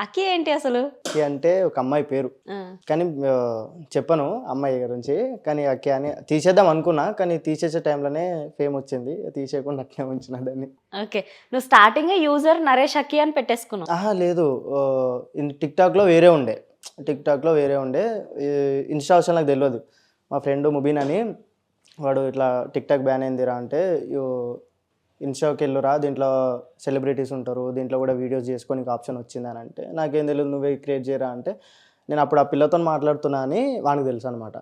అక్కి ఏంటి అసలు? అక్కి అంటే ఒక అమ్మాయి పేరు, కానీ చెప్పను అమ్మాయి గురించి. కానీ అక్కి అని తీసేద్దాం అనుకున్నా, కానీ తీసేసే టైంలోనే ఫేమ్ వచ్చింది, తీసేయకుండా అట్లే ఉంచిన దాన్ని. ఓకే, నువ్వు స్టార్టింగ్ యూజర్ నరేష్ అక్కి అని పెట్టేసుకున్నావు. ఆహా లేదు, టిక్టాక్లో వేరే ఉండే, ఇన్స్టా అసలు నాకు తెలియదు. మా ఫ్రెండ్ ముబీన్ అని, వాడు ఇట్లా టిక్టాక్ బ్యాన్ అయిందిరా అంటే, ఇన్స్టాకి వెళ్ళురా, దీంట్లో సెలబ్రిటీస్ ఉంటారు, దీంట్లో కూడా వీడియోస్ చేసుకోనికి ఆప్షన్ వచ్చిందని అంటే, నాకేం తెలియదు, నువ్వే క్రియేట్ చేయరా అంటే, నేను అప్పుడు ఆ పిల్లతో మాట్లాడుతున్నా అని వానికి తెలుసు అనమాట.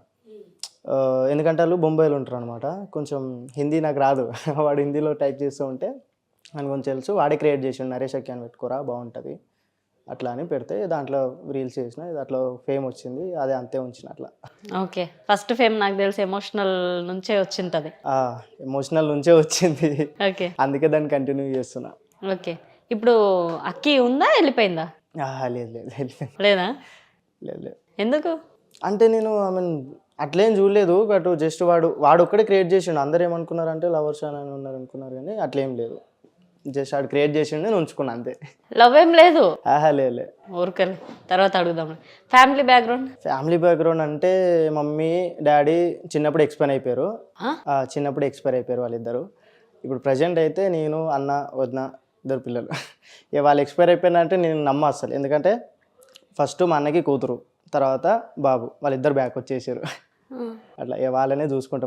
ఎందుకంటే వాళ్ళు బొంబాయిలో ఉంటారు అనమాట, కొంచెం హిందీ నాకు రాదు. వాడు హిందీలో టైప్ చేస్తూ ఉంటే అని కొంచెం తెలుసు, వాడే క్రియేట్ చేసిండు, నరేష్ అక్కి అని పెట్టుకోరా బాగుంటుంది అట్లా అని పెడితే, దాంట్లో రీల్స్ చేసిన, దాంట్లో ఫేమ్ వచ్చింది, అదే అంతే ఉంచిన అట్లా. ఓకే, ఫస్ట్ ఫేమ్ నాకు తెలిసి ఎమోషనల్ నుంచే వచ్చింటది. ఎమోషనల్ నుంచే వచ్చింది, ఓకే అందుకే దాన్ని కంటిన్యూ చేస్తున్నా. ఓకే, ఇప్పుడు అక్కి ఉందా, వెళ్ళిపోయిందా? లేదు లేదు లేదు లేదా? లేదు లేదు. ఎందుకు? అంటే నేను అట్లేం చూడలేదు, బట్ జస్ట్ వాడు ఒక్కడే క్రియేట్ చేసిండు. అందరు ఏమనుకున్నారంటే లవర్స్ అని ఉన్నారు అనుకున్నారు, కానీ అట్లేం లేదు. జస్ట్ వాడు క్రియేట్ చేసిండు, నేను ఉంచుకున్నా అంతే. లవ్ ఏం లేదు? లేదు. ఊరికలే, తర్వాత అడుగుదాం. ఫ్యామిలీ బ్యాక్గ్రౌండ్ అంటే మమ్మీ డాడీ చిన్నప్పుడు ఎక్స్పైర్ అయిపోయారు. వాళ్ళిద్దరు. ఇప్పుడు ప్రజెంట్ అయితే నేను, అన్న, వదిన, 2 పిల్లలు. ఇక వాళ్ళు ఎక్స్పైర్ అయిపోయినారంటే నేను నమ్మ అసలు, ఎందుకంటే ఫస్ట్ మా అన్నకి కూతురు, తర్వాత బాబు, వాళ్ళిద్దరు బ్యాక్ వచ్చేసారు. అట్లా వాళ్ళనే చూసుకుంటాం.